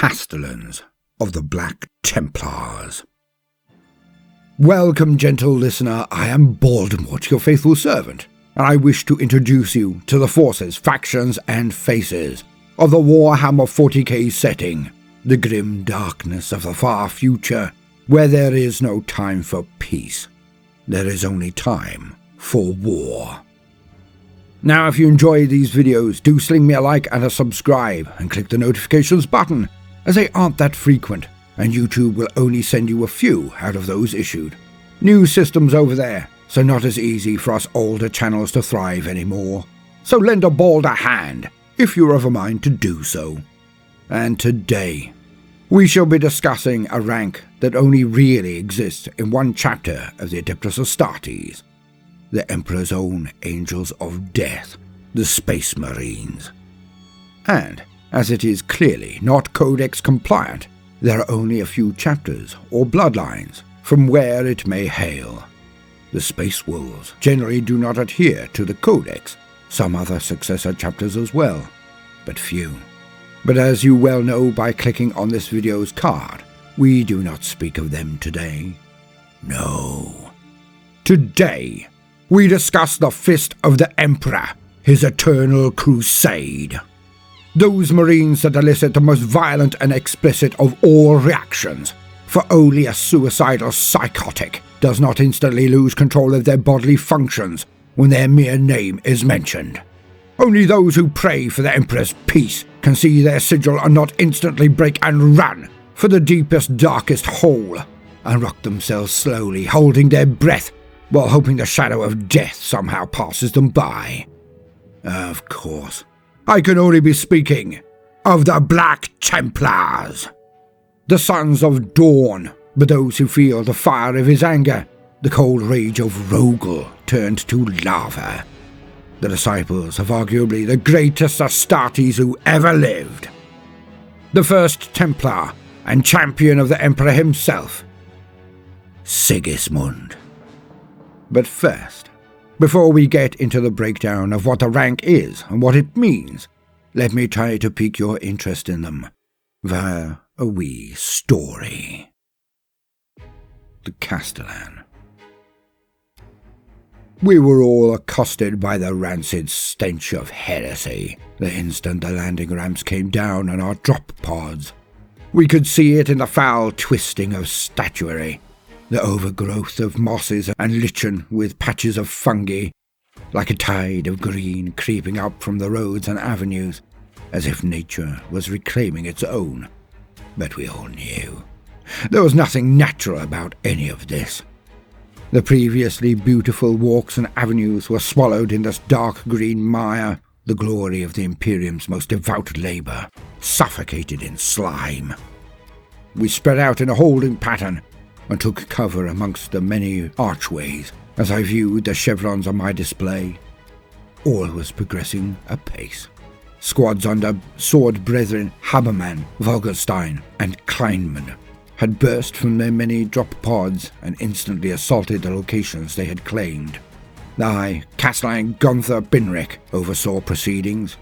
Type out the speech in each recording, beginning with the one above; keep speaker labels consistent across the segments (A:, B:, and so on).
A: Castellans of the Black Templars. Welcome, gentle listener, I am Baldermort, your faithful servant, and I wish to introduce you to the forces, factions, and faces of the Warhammer 40k setting, the grim darkness of the far future, where there is no time for peace. There is only time for war. Now, if you enjoy these videos, do sling me a like and a subscribe, and click the notifications button, as they aren't that frequent, and YouTube will only send you a few out of those issued. New systems over there, so not as easy for us older channels to thrive anymore. So lend a bald a hand, if you're of a mind to do so. And today, we shall be discussing a rank that only really exists in one chapter of the Adeptus Astartes, the Emperor's own Angels of Death, the Space Marines. And, as it is clearly not Codex compliant, there are only a few chapters or bloodlines from where it may hail. The Space Wolves generally do not adhere to the Codex, some other successor chapters as well, but few. But as you well know by clicking on this video's card, we do not speak of them today. No. Today, we discuss the Fist of the Emperor, his Eternal Crusade. Those Marines that elicit the most violent and explicit of all reactions, for only a suicidal psychotic does not instantly lose control of their bodily functions when their mere name is mentioned. Only those who pray for the Emperor's peace can see their sigil and not instantly break and run for the deepest, darkest hole, and rock themselves slowly, holding their breath while hoping the shadow of death somehow passes them by. Of course, I can only be speaking of the Black Templars. The sons of Dawn, but those who feel the fire of his anger, the cold rage of Rogel turned to lava. The disciples of arguably the greatest Astartes who ever lived. The first Templar and champion of the Emperor himself, Sigismund. But first, before we get into the breakdown of what the rank is and what it means, let me try to pique your interest in them via a wee story. The Castellan. We were all accosted by the rancid stench of heresy the instant the landing ramps came down on our drop pods. We could see it in the foul twisting of statuary, the overgrowth of mosses and lichen with patches of fungi, like a tide of green creeping up from the roads and avenues, as if nature was reclaiming its own. But we all knew there was nothing natural about any of this. The previously beautiful walks and avenues were swallowed in this dark green mire, the glory of the Imperium's most devout labour, suffocated in slime. We spread out in a holding pattern and took cover amongst the many archways as I viewed the chevrons on my display. All was progressing apace. Squads under sword brethren Habermann, Vogelstein, and Kleinman had burst from their many drop pods and instantly assaulted the locations they had claimed. I, Castellan Gunther Binrick, oversaw proceedings.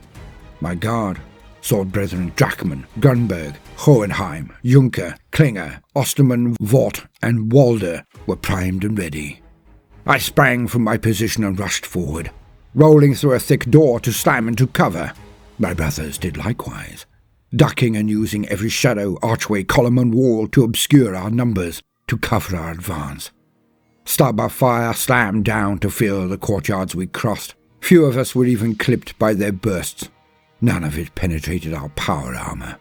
A: My guard, sword brethren Drachmann, Gunberg, Hohenheim, Juncker, Klinger, Ostermann, Vort, and Walder were primed and ready. I sprang from my position and rushed forward, rolling through a thick door to slam into cover. My brothers did likewise, ducking and using every shadow, archway, column, and wall to obscure our numbers, to cover our advance. Stub of fire slammed down to fill the courtyards we crossed. Few of us were even clipped by their bursts. None of it penetrated our power armor.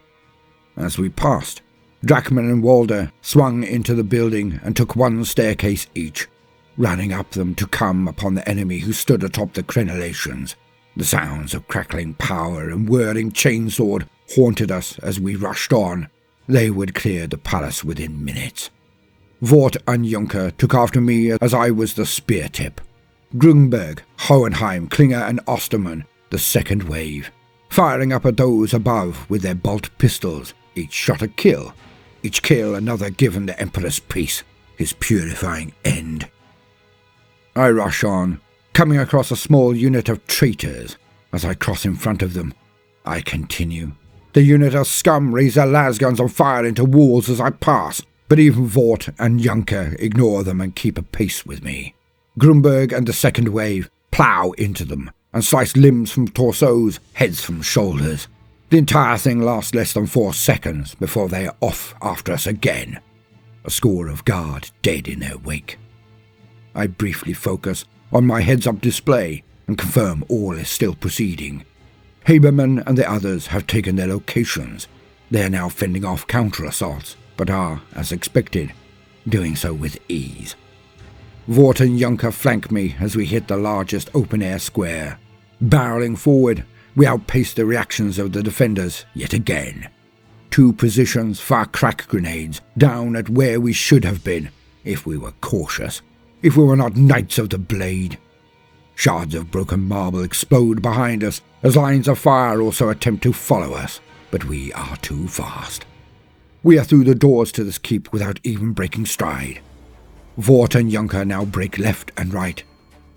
A: As we passed, Drachmann and Walder swung into the building and took one staircase each, running up them to come upon the enemy who stood atop the crenellations. The sounds of crackling power and whirring chainsword haunted us as we rushed on. They would clear the palace within minutes. Vort and Juncker took after me as I was the spear tip. Grunberg, Hohenheim, Klinger, and Ostermann, the second wave, firing up at those above with their bolt pistols, each shot a kill, each kill another given the Emperor's peace, his purifying end. I rush on, coming across a small unit of traitors. As I cross in front of them, I continue, The unit of scum raise their lasguns on fire into walls as I pass, but even Vort and Junker ignore them and keep a pace with me. Grunberg and the second wave plough into them and slice limbs from torsos, heads from shoulders. The entire thing lasts less than 4 seconds before they are off after us again. A score of guard dead in their wake. I briefly focus on my heads-up display and confirm all is still proceeding. Haberman and the others have taken their locations. They are now fending off counter-assaults, but are, as expected, doing so with ease. Vort and Junker flank me as we hit the largest open-air square. Barreling forward, we outpace the reactions of the defenders yet again. 2 positions fire crack grenades down at where we should have been, if we were cautious, if we were not Knights of the Blade. Shards of broken marble explode behind us as lines of fire also attempt to follow us, but we are too fast. We are through the doors to this keep without even breaking stride. Vort and Junker now break left and right.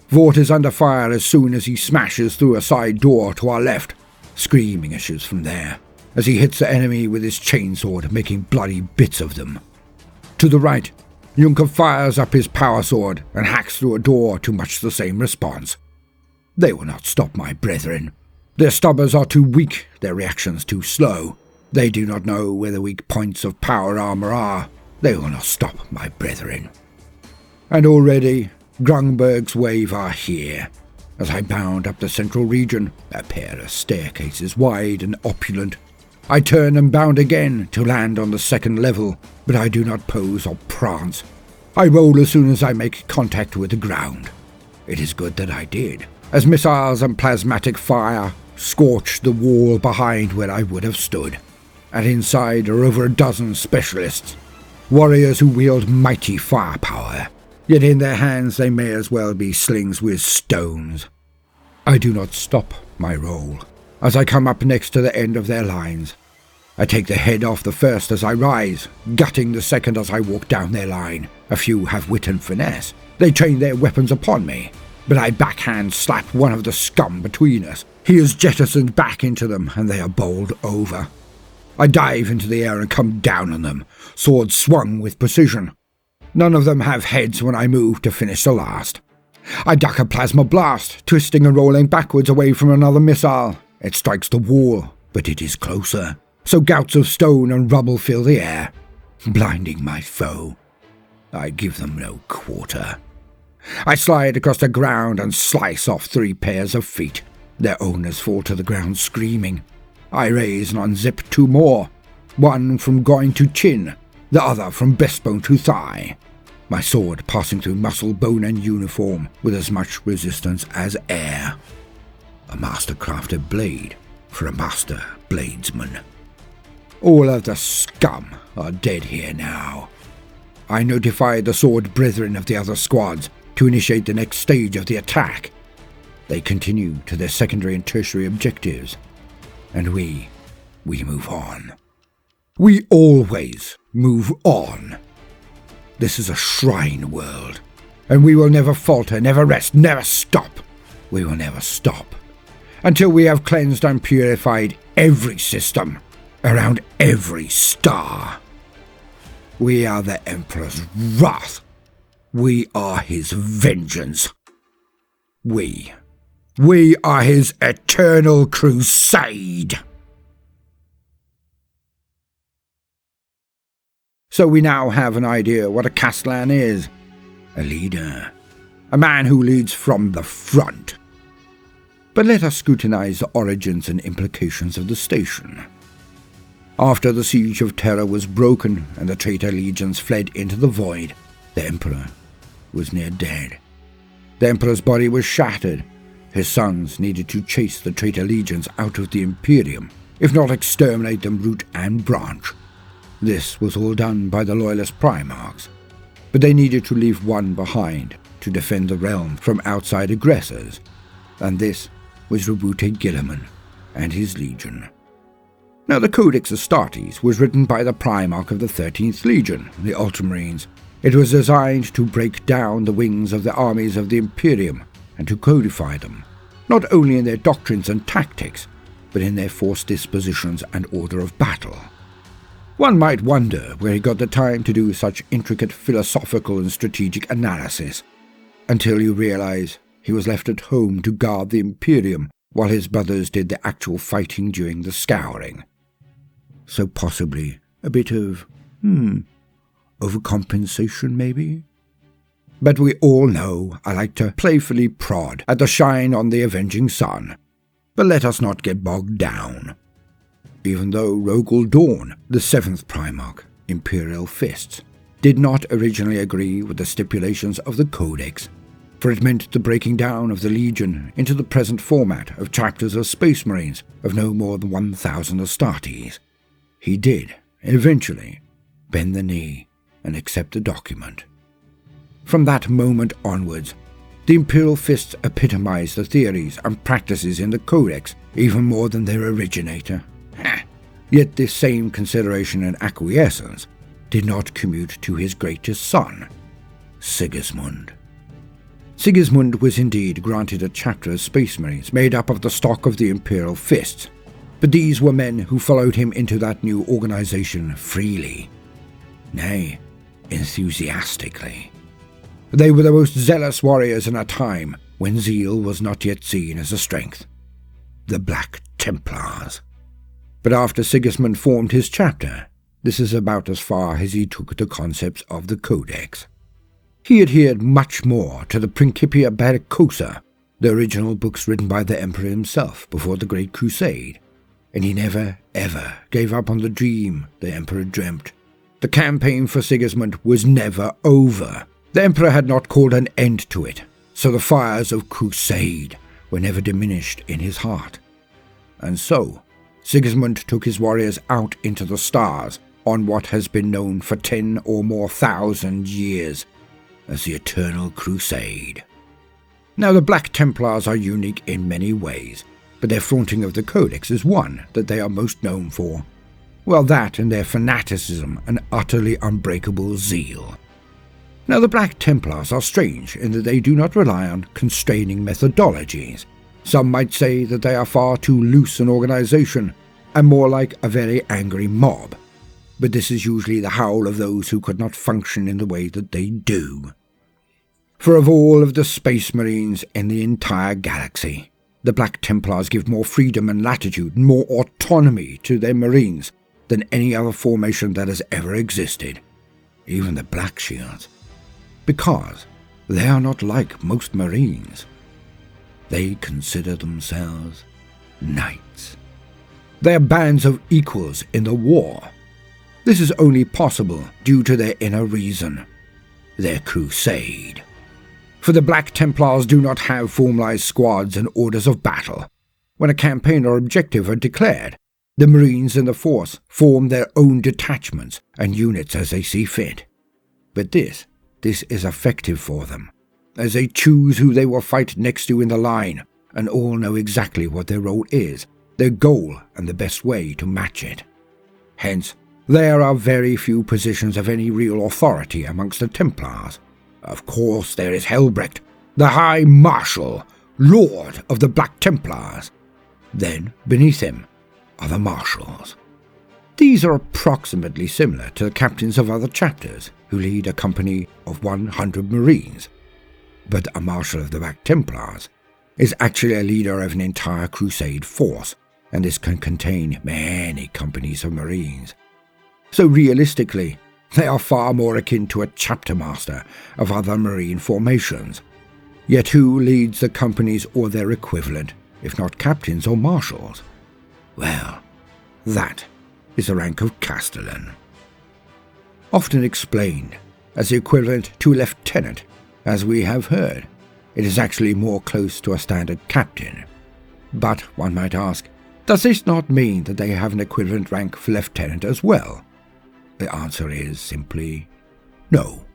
A: Vort is under fire as soon as he smashes through a side door to our left. Screaming issues from there, as he hits the enemy with his chainsword, making bloody bits of them. To the right, Junker fires up his power sword and hacks through a door to much the same response. They will not stop my brethren. Their stubbers are too weak, their reactions too slow. They do not know where the weak points of power armor are. They will not stop my brethren. And already, Grunberg's wave are here. As I bound up the central region, a pair of staircases wide and opulent, I turn and bound again to land on the second level, but I do not pose or prance. I roll as soon as I make contact with the ground. It is good that I did, as missiles and plasmatic fire scorched the wall behind where I would have stood. And inside are over a dozen specialists, warriors who wield mighty firepower, yet in their hands they may as well be slings with stones. I do not stop my roll as I come up next to the end of their lines. I take the head off the first as I rise, gutting the second as I walk down their line. A few have wit and finesse. They train their weapons upon me, but I backhand slap one of the scum between us. He is jettisoned back into them, and they are bowled over. I dive into the air and come down on them, sword swung with precision. None of them have heads when I move to finish the last. I duck a plasma blast, twisting and rolling backwards away from another missile. It strikes the wall, but it is closer, so gouts of stone and rubble fill the air, blinding my foe. I give them no quarter. I slide across the ground and slice off 3 pairs of feet. Their owners fall to the ground screaming. I raise and unzip 2 more, one from groin to chin, the other from breastbone to thigh, my sword passing through muscle, bone and uniform with as much resistance as air. A master-crafted blade for a master bladesman. All of the scum are dead here now. I notify the sword brethren of the other squads to initiate the next stage of the attack. They continue to their secondary and tertiary objectives, and we move on. We always move on. This is a shrine world, and we will never falter, never rest, never stop. We will never stop until we have cleansed and purified every system around every star. We are the Emperor's wrath. We are his vengeance. We are his Eternal Crusade. So we now have an idea what a Castellan is. A leader. A man who leads from the front. But let us scrutinize the origins and implications of the station. After the siege of Terra was broken and the traitor legions fled into the void, the Emperor was near dead. The Emperor's body was shattered. His sons needed to chase the traitor legions out of the Imperium, if not exterminate them root and branch. This was all done by the loyalist Primarchs, but they needed to leave one behind to defend the realm from outside aggressors, and this was Robute Guilliman and his legion. Now the Codex Astartes was written by the Primarch of the 13th Legion, the Ultramarines. It was designed to break down the wings of the armies of the Imperium and to codify them, not only in their doctrines and tactics, but in their force dispositions and order of battle. One might wonder where he got the time to do such intricate philosophical and strategic analysis, until you realize he was left at home to guard the Imperium while his brothers did the actual fighting during the Scouring. So possibly a bit of, overcompensation maybe? But we all know I like to playfully prod at the shine on the avenging sun. But let us not get bogged down. Even though Rogel Dawn, the 7th Primarch, Imperial Fists, did not originally agree with the stipulations of the Codex, for it meant the breaking down of the Legion into the present format of chapters of Space Marines of no more than 1,000 Astartes, he did, eventually, bend the knee and accept the document. From that moment onwards, the Imperial Fists epitomized the theories and practices in the Codex even more than their originator. Yet this same consideration and acquiescence did not commute to his greatest son, Sigismund. Sigismund was indeed granted a chapter of Space Marines made up of the stock of the Imperial Fists, but these were men who followed him into that new organization freely. Nay, enthusiastically. They were the most zealous warriors in a time when zeal was not yet seen as a strength. The Black Templars. But after Sigismund formed his chapter, this is about as far as he took the concepts of the Codex. He adhered much more to the Principia Bellicosa, the original books written by the Emperor himself before the Great Crusade, and he never, ever gave up on the dream the Emperor dreamt. The campaign for Sigismund was never over. The Emperor had not called an end to it, so the fires of crusade were never diminished in his heart. And so, Sigismund took his warriors out into the stars on what has been known for 10 or more thousand years as the Eternal Crusade. Now, the Black Templars are unique in many ways, but their flaunting of the Codex is one that they are most known for. Well, that and their fanaticism and utterly unbreakable zeal. Now, the Black Templars are strange in that they do not rely on constraining methodologies. Some might say that they are far too loose an organization and more like a very angry mob. But this is usually the howl of those who could not function in the way that they do. For of all of the Space Marines in the entire galaxy, the Black Templars give more freedom and latitude and more autonomy to their Marines than any other formation that has ever existed, even the Black Shields, because they are not like most Marines. They consider themselves knights. They are bands of equals in the war. This is only possible due to their inner reason, their crusade. For the Black Templars do not have formalized squads and orders of battle. When a campaign or objective are declared, the Marines in the force form their own detachments and units as they see fit. But this is effective for them, as they choose who they will fight next to in the line, and all know exactly what their role is, their goal, and the best way to match it. Hence, there are very few positions of any real authority amongst the Templars. Of course, there is Helbrecht, the High Marshal, Lord of the Black Templars. Then, beneath him, are the Marshals. These are approximately similar to the captains of other chapters, who lead a company of 100 Marines. But a Marshal of the Black Templars is actually a leader of an entire Crusade force, and this can contain many companies of Marines. So realistically, they are far more akin to a chapter master of other Marine formations. Yet who leads the companies or their equivalent, if not captains or marshals? Well, that is the rank of Castellan. Often explained as the equivalent to a lieutenant, as we have heard, it is actually more close to a standard captain. But one might ask, does this not mean that they have an equivalent rank for lieutenant as well? The answer is simply no,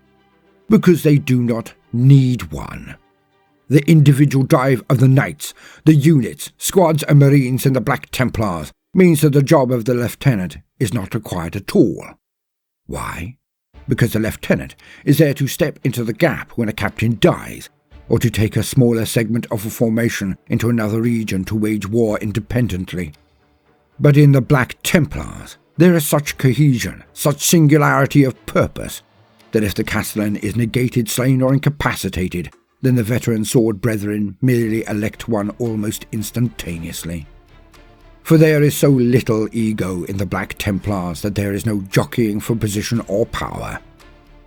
A: because they do not need one. The individual drive of the knights, the units, squads and marines in the Black Templars means that the job of the lieutenant is not required at all. Why? Because the lieutenant is there to step into the gap when a captain dies, or to take a smaller segment of a formation into another region to wage war independently, But in the Black Templars, there is such cohesion, such singularity of purpose, that if the Castellan is negated, slain, or incapacitated, then the veteran sword brethren merely elect one almost instantaneously. For there is so little ego in the Black Templars that there is no jockeying for position or power.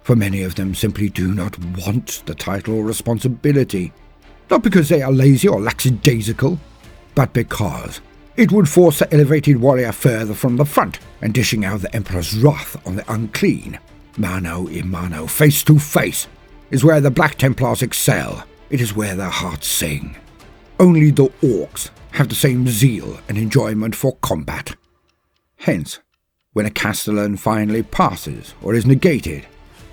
A: For many of them simply do not want the title or responsibility, not because they are lazy or lackadaisical, but because it would force the elevated warrior further from the front and dishing out the Emperor's wrath on the unclean. Mano a mano, face to face, is where the Black Templars excel. It is where their hearts sing. Only the orcs have the same zeal and enjoyment for combat. Hence, when a Castellan finally passes or is negated,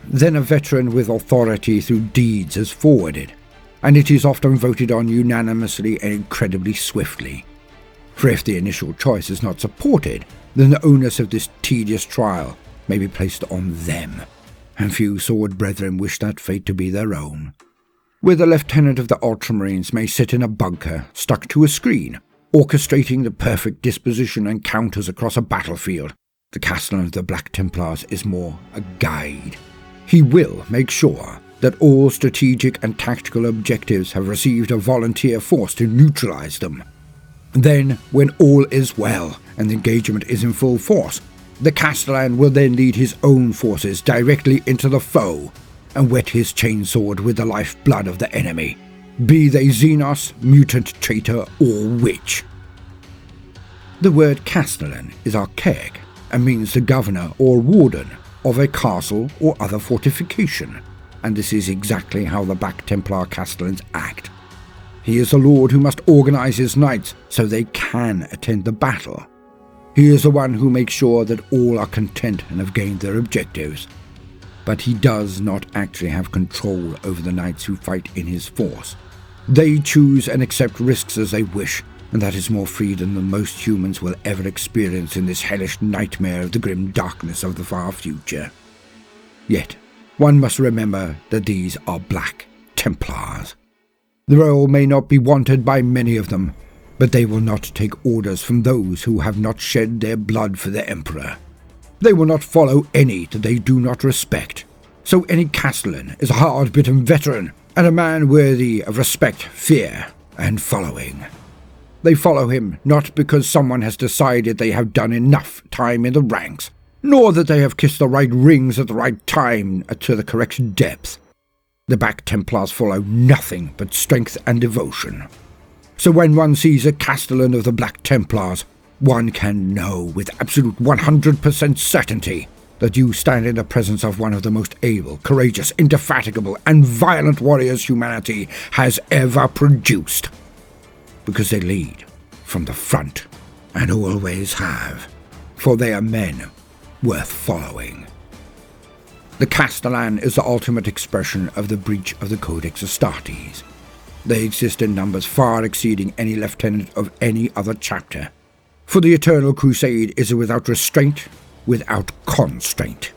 A: then a veteran with authority through deeds is forwarded, and it is often voted on unanimously and incredibly swiftly. For if the initial choice is not supported, then the onus of this tedious trial may be placed on them, and few sword brethren wish that fate to be their own. Where the lieutenant of the Ultramarines may sit in a bunker, stuck to a screen, orchestrating the perfect disposition and counters across a battlefield, the Castellan of the Black Templars is more a guide. He will make sure that all strategic and tactical objectives have received a volunteer force to neutralize them. Then, when all is well and the engagement is in full force, the Castellan will then lead his own forces directly into the foe and wet his chainsword with the lifeblood of the enemy, be they Xenos, mutant traitor, or witch. The word Castellan is archaic and means the governor or warden of a castle or other fortification, and this is exactly how the Black Templar Castellans act. He is the lord who must organize his knights so they can attend the battle. He is the one who makes sure that all are content and have gained their objectives. But he does not actually have control over the knights who fight in his force. They choose and accept risks as they wish, and that is more freedom than most humans will ever experience in this hellish nightmare of the grim darkness of the far future. Yet, one must remember that these are Black Templars. The role may not be wanted by many of them, but they will not take orders from those who have not shed their blood for the Emperor. They will not follow any that they do not respect. So any Castellan is a hard-bitten veteran, and a man worthy of respect, fear, and following. They follow him not because someone has decided they have done enough time in the ranks, nor that they have kissed the right rings at the right time to the correct depth. The Black Templars follow nothing but strength and devotion. So when one sees a Castellan of the Black Templars, one can know with absolute 100% certainty that you stand in the presence of one of the most able, courageous, indefatigable, and violent warriors humanity has ever produced. Because they lead from the front, and always have, for they are men worth following. The Castellan is the ultimate expression of the breach of the Codex Astartes. They exist in numbers far exceeding any lieutenant of any other chapter. For the Eternal Crusade is without restraint, without constraint.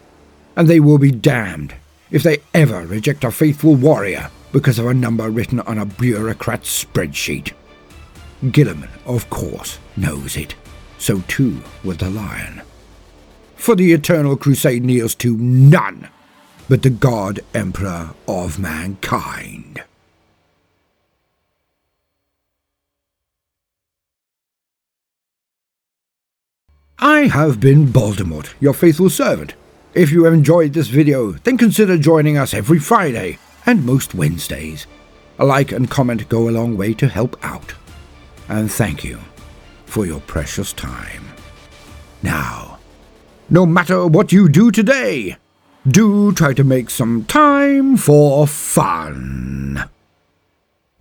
A: And they will be damned if they ever reject a faithful warrior because of a number written on a bureaucrat's spreadsheet. Gilliman, of course, knows it. So too will the Lion. For the Eternal Crusade kneels to none but the God Emperor of mankind. I have been Baldermort, your faithful servant. If you have enjoyed this video, then consider joining us every Friday and most Wednesdays. A like and comment go a long way to help out. And thank you for your precious time. Now, no matter what you do today, do try to make some time for fun.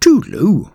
A: Toodaloo.